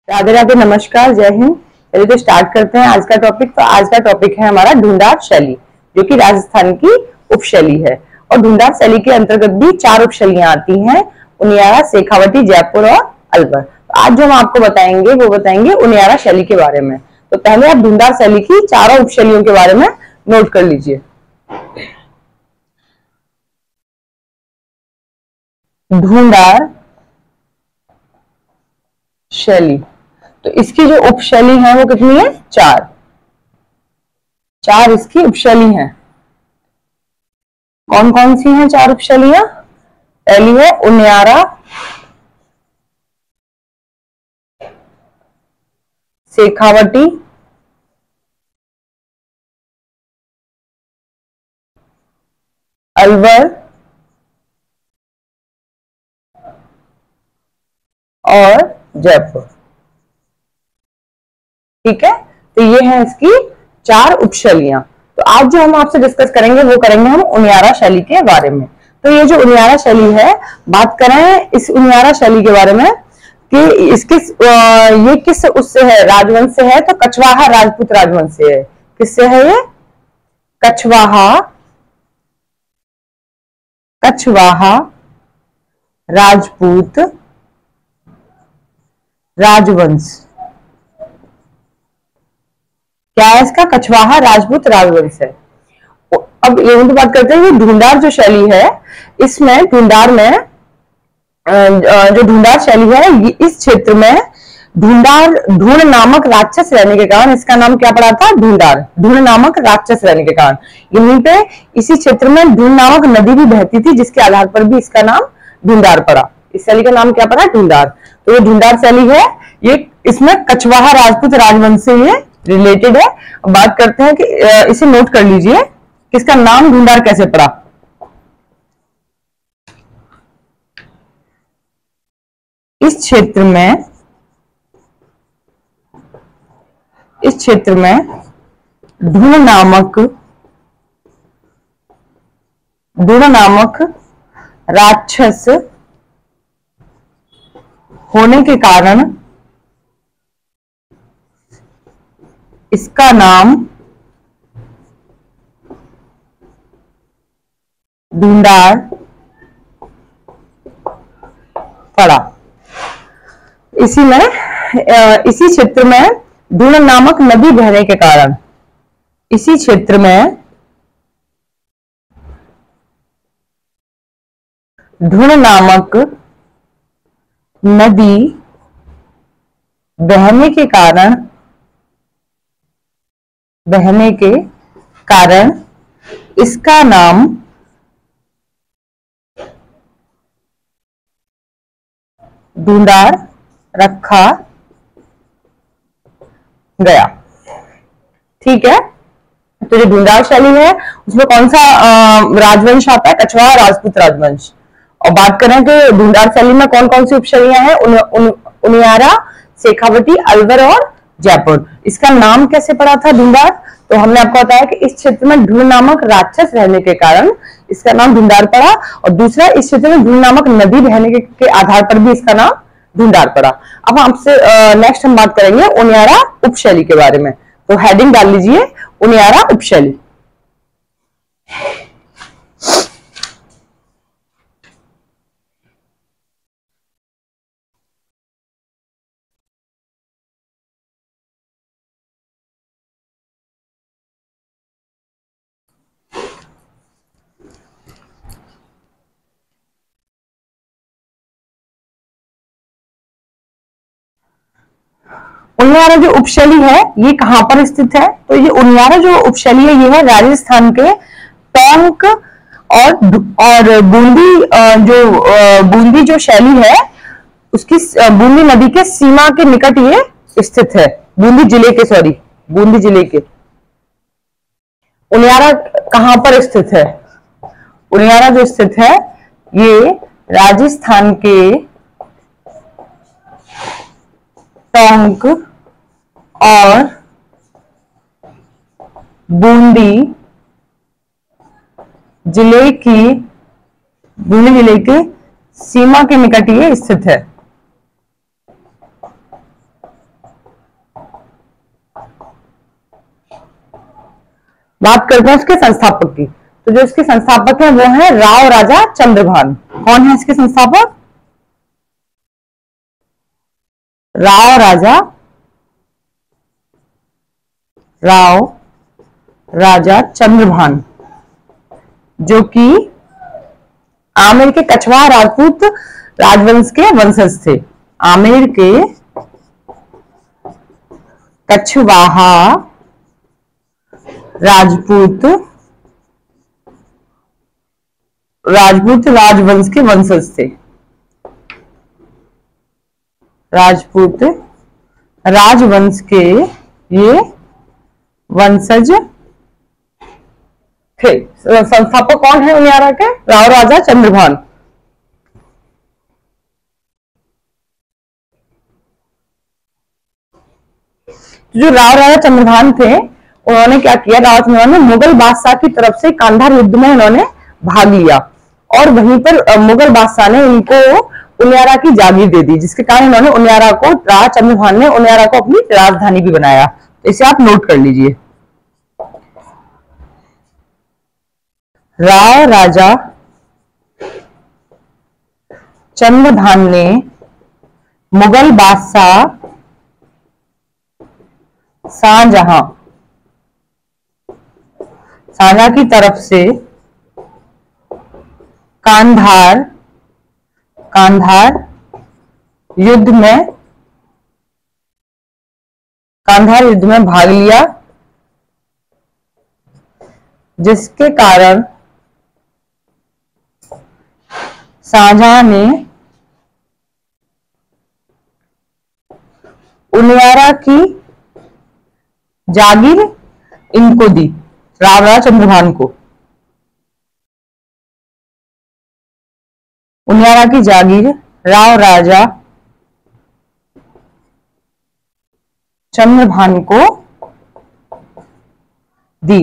राधे राधे, नमस्कार, जय हिंद। चलिए तो स्टार्ट करते हैं आज का टॉपिक। तो आज का टॉपिक है हमारा ढूंढार शैली, जो कि राजस्थान की उपशैली है। और ढूंढार शैली के अंतर्गत भी 4 उपशैलियां आती हैं: उनियारा, शेखावटी, जयपुर और अलवर। तो आज जो हम आपको बताएंगे वो बताएंगे उनियारा शैली के बारे में। तो पहले आप ढूंढार शैली की 4 उपशैलियों के बारे में नोट कर लीजिए। ढूंढार शैली, तो इसकी जो उपशैली है वो कितनी है? 4 इसकी उपशैली हैं। कौन कौन सी हैं 4 उपशैलियां? पहली है उनियारा, शेखावटी, अलवर और जयपुर। ठीक है, तो ये है इसकी 4 उपशैलियां। तो आज जो हम आपसे डिस्कस करेंगे वो करेंगे हम उनियारा शैली के बारे में। तो ये जो उनियारा शैली है, बात करें इस उनियारा शैली के बारे में कि ये किस उससे है, राजवंश से है। तो कछवाहा राजपूत राजवंश से है। किससे है ये? कछवाहा राजपूत राजवंश। क्या है इसका? कछवाहा राजपूत राजवंश है। अब ये तो बात करते हैं कि ढूंढार जो शैली है, इसमें ढूंढार में जो ढूंढार शैली है, इस क्षेत्र में ढूंढ नामक राक्षस रहने के कारण इसका नाम क्या पड़ा था? ढूंढार। ढूंढ नामक राक्षस रहने के कारण यहीं पे इसी क्षेत्र में ढूंढ नामक नदी भी बहती थी, जिसके आधार पर भी इसका नाम ढूंढार पड़ा। इस शैली का नाम क्या पड़ा? ढूंढार। तो ये ढूंढार शैली है, ये इसमें कछवाहा राजपूत राजवंश से ये रिलेटेड है। बात करते हैं कि इसे नोट कर लीजिए कि इसका नाम ढूंढार कैसे पड़ा। इस क्षेत्र में ढूंढ नामक राक्षस होने के कारण इसका नाम ढूंढार पड़ा। इसी क्षेत्र में ढूंढ नामक नदी बहने के कारण, इसी क्षेत्र में ढूंढ नामक नदी बहने के कारण इसका नाम ढूंढार रखा गया। ठीक है, तो जो ढूंढार शैली है उसमें कौन सा राजवंश आता है? कछवाहा राजपूत राजवंश। और बात करें कि ढूंढार शैली में कौन कौन सी उपशैलियां हैं? उनियारा, शेखावटी, अलवर और जयपुर। इसका नाम कैसे पड़ा था ढूंढार? तो हमने आपको बताया कि इस क्षेत्र में ढूंढ नामक राक्षस रहने के कारण इसका नाम ढूंढार पड़ा। और दूसरा, इस क्षेत्र में ढूंढ नामक नदी बहने के आधार पर भी इसका नाम ढूंढार पड़ा। अब आपसे नेक्स्ट हम बात करेंगे उनियारा उपशैली के बारे में। तो हेडिंग डाल लीजिए उनियारा उपशैली। उनियारा जो उपशैली है ये कहां पर स्थित है? तो ये उनियारा जो उपशैली है ये है राजस्थान के टोंक और बूंदी जो शैली है उसकी बूंदी नदी के सीमा के निकट ये स्थित है। बूंदी जिले के उनियारा कहां पर स्थित है? उनियारा जो स्थित है ये राजस्थान के टोंक और बूंदी जिले के सीमा के निकट ये स्थित है। बात करते हैं इसके संस्थापक की। तो जो इसके संस्थापक हैं वो है राव राजा चंद्रभान। कौन है इसके संस्थापक? राव राजा चंद्रभान, जो कि आमेर के कछवाहा राजपूत राजवंश के वंशज थे। आमेर के कछवाहा राजपूत राजवंश के वंशज थे। राजपूत राजवंश के ये वंशज थे। संस्थापक कौन है उनियारा के? राव राजा चंद्रभान। जो राव राजा चंद्रभान थे उन्होंने क्या किया? राव चंद्रभान ने मुगल बादशाह की तरफ से कांधार युद्ध में उन्होंने भाग लिया और वहीं पर मुगल बादशाह ने इनको उनियारा की जागीर दे दी, जिसके कारण उन्होंने उनियारा को, राजा चंद्रभान ने उनियारा को अपनी राजधानी भी बनाया। तो इसे आप नोट कर लीजिए। राव राजा चंद्रभान ने मुगल बादशाह शाहजहां की तरफ से कांधार युद्ध में भाग लिया, जिसके कारण शाहजहां ने उनियारा की जागीर इनको दी, राव राजा चंद्रभान को। उनियारा की जागीर राव राजा चंद्रभान को दी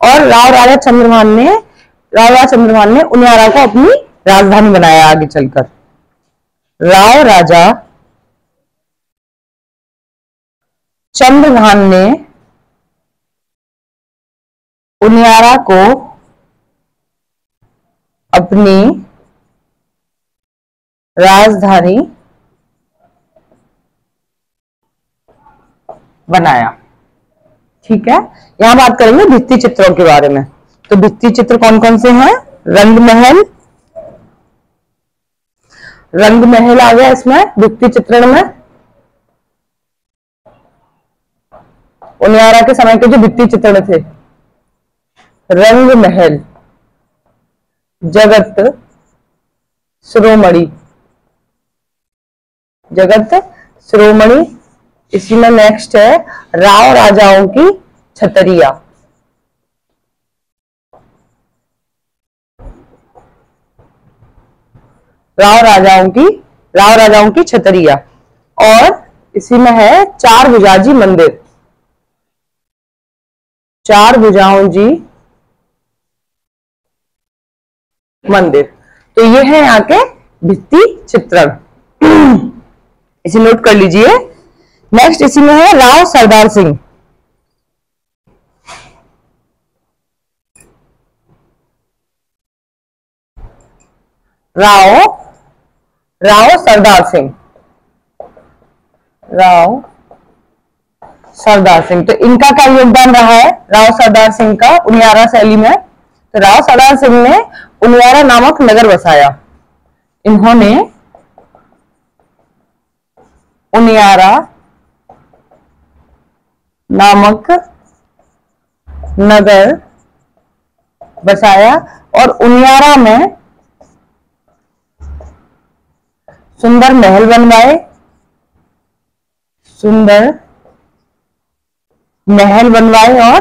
और राव राजा चंद्रभान ने उनियारा को अपनी राजधानी बनाया। आगे चलकर राव राजा चंद्रभान ने उनियारा को अपनी राजधानी बनाया। ठीक है, यहां बात करेंगे भित्ति चित्रों के बारे में। तो भित्ति चित्र कौन कौन से हैं? रंग महल आ गया इसमें भित्ति चित्रण में। उनियारा के समय के जो भित्ति चित्रण थे, रंग महल, जगत शिरोमणि। इसी में नेक्स्ट है राव राजाओं की छतरिया। राव राजाओं की छतरिया। और इसी में है चार भुजाजी मंदिर, चार भुजाओं जी मंदिर। तो ये है यहाँ के भित्ति चित्रण, इसे नोट कर लीजिए। नेक्स्ट इसी में है राव सरदार सिंह। राव सरदार सिंह। तो इनका क्या योगदान रहा है राव सरदार सिंह का उनियारा शैली में? तो राव सरदार सिंह ने उनियारा नामक नगर बसाया। इन्होंने उनियारा नामक नगर बसाया और उनियारा में सुंदर महल बनवाए और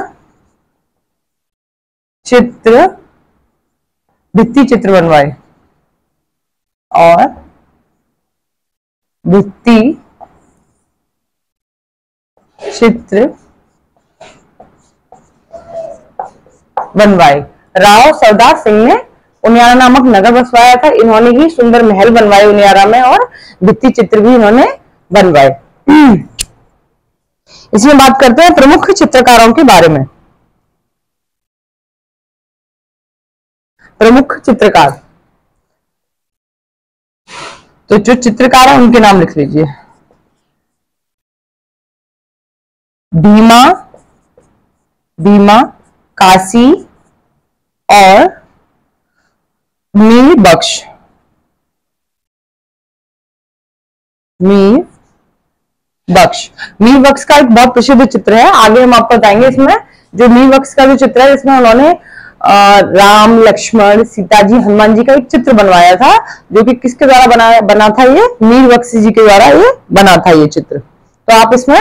भित्ति चित्र बनवाए और भित्ति चित्र बनवाए। राव सरदार सिंह ने उनियारा नामक नगर बसवाया था। इन्होंने ही सुंदर महल बनवाए उनियारा में और भित्ति चित्र भी इन्होंने बनवाए। इसमें बात करते हैं प्रमुख चित्रकारों के बारे में। प्रमुख चित्रकार, तो जो चित्रकार है उनके नाम लिख लीजिए। भीमा, भीमा, काशी और मीर बख्श। मीर बख्श, मीर बख्श का एक बहुत प्रसिद्ध चित्र है, आगे हम आपको बताएंगे। इसमें जो मीर बख्श का जो चित्र है, इसमें उन्होंने राम, लक्ष्मण, सीता जी, हनुमान जी का एक चित्र बनवाया था, जो कि किसके द्वारा बना था? ये मीर बख्श जी के द्वारा ये बना था ये चित्र। तो आप इसमें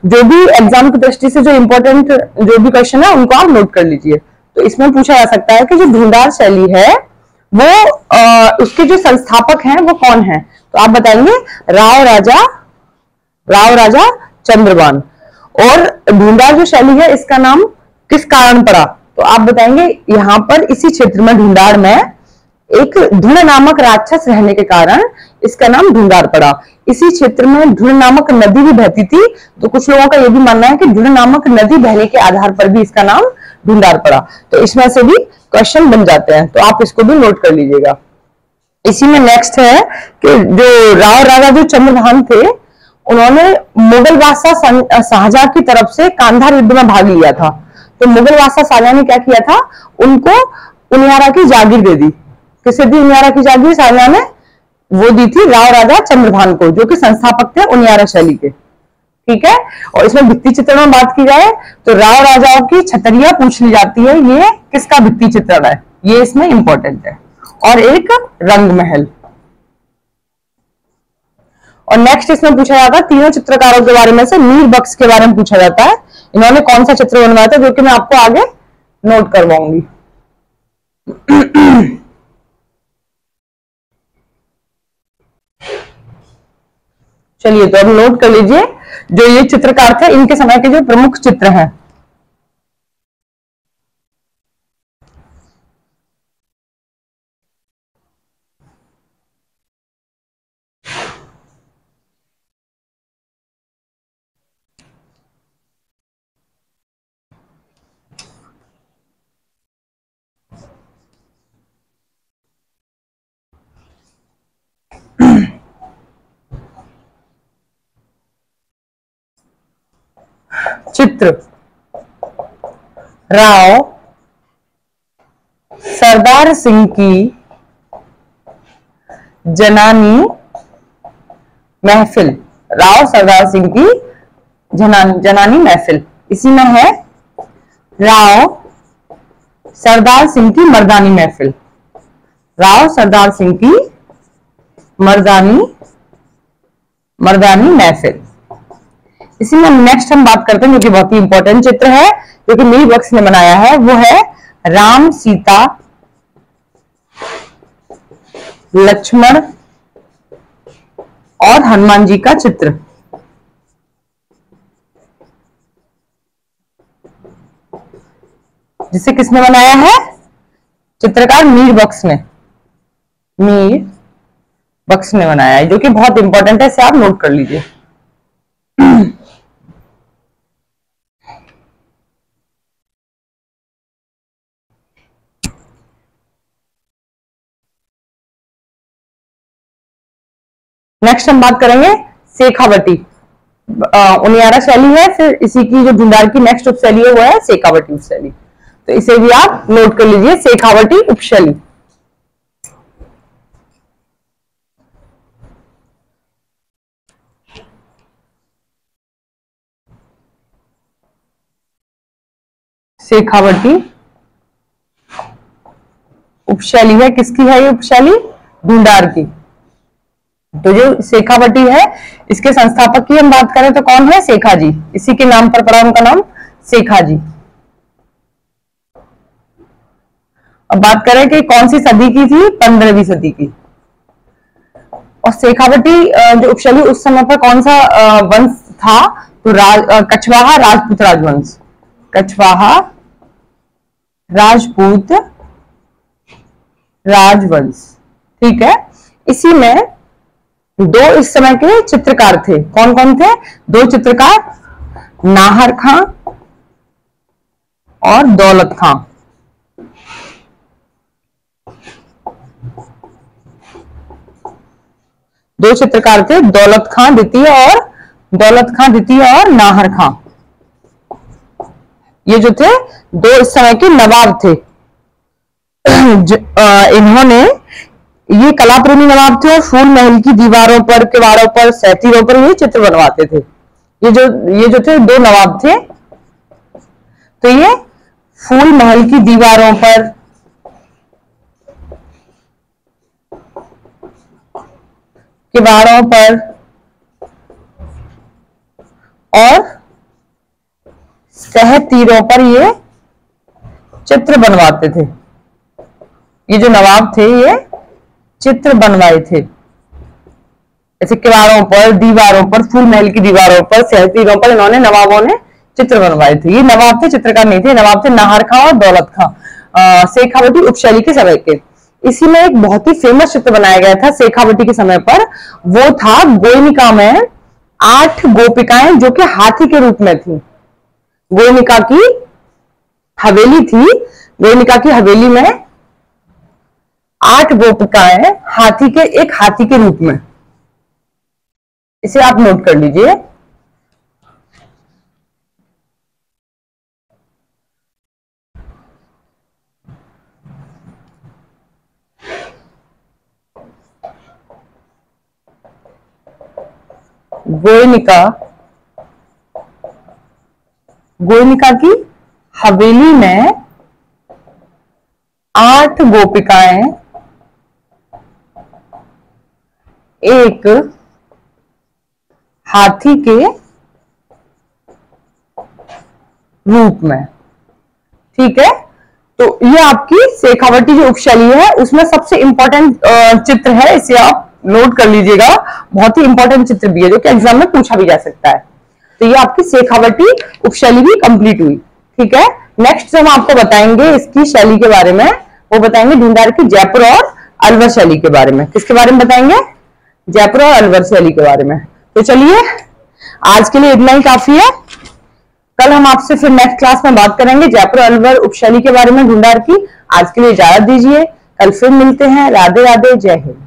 जो भी एग्जाम की दृष्टि से जो इंपॉर्टेंट जो भी क्वेश्चन है उनको आप नोट कर लीजिए। तो इसमें पूछा जा सकता है कि जो ढूंढार शैली है वो उसके जो संस्थापक हैं वो कौन है? तो आप बताएंगे राव राजा चंद्रभान। और ढूंढार जो शैली है इसका नाम किस कारण पड़ा? तो आप बताएंगे यहाँ पर इसी क्षेत्र में ढूंढार में एक धुन नामक राक्षस रहने के कारण इसका नाम ढूंढार पड़ा। इसी क्षेत्र में धुन नामक नदी भी बहती थी, तो कुछ लोगों का यह भी मानना है कि धुन नामक नदी बहने के आधार पर भी इसका नाम ढूंढार पड़ा। तो इसमें से भी क्वेश्चन बन जाते हैं, तो आप इसको भी नोट कर लीजिएगा। इसी में नेक्स्ट है कि जो राव राजा जो चंद्रभान थे, उन्होंने मुगल बादशाह शाहजहां की तरफ से कांधार युद्ध में भाग लिया था। तो मुगल बादशाह शाहजहां ने क्या किया था? उनको उनियारा की जागीर दे दी। किसे दी उनियारा की जागीर? शाहजहां ने वो दी थी राव राजा चंद्रभान को, जो कि संस्थापक थे उनियारा शैली के। ठीक है। और इसमें भित्ति चित्रण में बात की जाए तो राव राजाओं की छतरिया पूछ ली जाती है, ये किसका भित्ति चित्रण है? ये इसमें इंपॉर्टेंट है। और एक रंग महल। और नेक्स्ट इसमें पूछा जाता है तीनों चित्रकारों के बारे में से मीर बख्श के बारे में पूछा जाता है, इन्होंने कौन सा चित्र बनवाया था, जो कि मैं आपको आगे नोट करवाऊंगी। चलिए, तो अब नोट कर लीजिए जो ये चित्रकार थे, इनके समय के जो प्रमुख चित्र हैं। चित्र राव सरदार सिंह की जनानी महफिल। राव सरदार सिंह की जनानी महफिल। इसी में है राव सरदार सिंह की मर्दानी महफिल। राव सरदार सिंह की मर्दानी महफिल। इसी में नेक्स्ट हम बात करते हैं, जो कि बहुत ही इंपॉर्टेंट चित्र है, जो कि मीर बख्श ने बनाया है, वो है राम, सीता, लक्ष्मण और हनुमान जी का चित्र। जिसे किसने बनाया है? चित्रकार मीर बख्श ने बनाया है, जो कि बहुत इंपॉर्टेंट है, इसे आप नोट कर लीजिए। नेक्स्ट हम बात करेंगे शेखावटी। उनियारा शैली है, फिर इसी की जो ढूंढार की नेक्स्ट उपशैली है वो है शेखावटी उपशैली। तो इसे भी आप नोट कर लीजिए, शेखावटी उपशैली। शेखावटी उपशैली है, किसकी है ये उपशैली? ढूंढार की। तो जो शेखावटी है, इसके संस्थापक की हम बात करें तो कौन है? शेखा जी। इसी के नाम पर पड़ा उनका नाम, शेखा जी। अब बात करें कि कौन सी सदी की थी? 15वीं सदी की। और शेखावटी जो उपशैली, उस समय पर कौन सा वंश था? तो कछवाहा राजपूत राजवंश। कछवाहा राजपूत राजवंश। ठीक है। इसी में दो इस समय के चित्रकार थे, कौन कौन थे? दो चित्रकार, नाहर खां और दौलत खां। दो चित्रकार थे, दौलत खां द्वितीय और नाहर खां। ये जो थे दो इस समय के नवाब थे। इन्होंने, ये कला प्रेमी नवाब थे और फूल महल की दीवारों पर, किवाड़ों पर, सहतीरों पर ये चित्र बनवाते थे। ये जो थे दो नवाब थे। तो ये फूल महल की दीवारों पर, किवाड़ों पर और सहतीरों पर ये चित्र बनवाते थे। ये जो नवाब थे ये चित्र बनवाए थे, ऐसे किवाड़ों पर, दीवारों पर, फूल महल की दीवारों पर, सहतीरों पर इन्होंने, नवाबों ने चित्र बनवाए थे। ये नवाब थे, चित्रकार नहीं थे। नवाब थे नाहर खां और दौलत खां, शेखावटी उपशैली के समय के। इसी में एक बहुत ही फेमस चित्र बनाया गया था शेखावटी के समय पर, वो था गोयनिका में 8 गोपिकाएं जो कि हाथी के रूप में थी। गोयनिका की हवेली थी, गोयनिका की हवेली में 8 गोपिकाएं एक हाथी के रूप में। इसे आप नोट कर लीजिए। गोयनिका की हवेली में 8 गोपिकाएं एक हाथी के रूप में। ठीक है, तो ये आपकी शेखावटी जो उपशैली है उसमें सबसे इंपॉर्टेंट चित्र है, इसे आप नोट कर लीजिएगा। बहुत ही इंपॉर्टेंट चित्र भी है जो कि एग्जाम में पूछा भी जा सकता है। तो ये आपकी शेखावटी उपशैली भी कंप्लीट हुई। ठीक है, नेक्स्ट हम आपको बताएंगे इसकी शैली के बारे में, वो बताएंगे ढूंढार की जयपुर और अलवर शैली के बारे में। किसके बारे में बताएंगे? जयपुर और अलवर शैली के बारे में। तो चलिए, आज के लिए इतना ही काफी है। कल हम आपसे फिर नेक्स्ट क्लास में बात करेंगे जयपुर अलवर उपशैली के बारे में, ढूंढार की। आज के लिए इजाजत दीजिए, कल फिर मिलते हैं। राधे राधे, जय हिंद।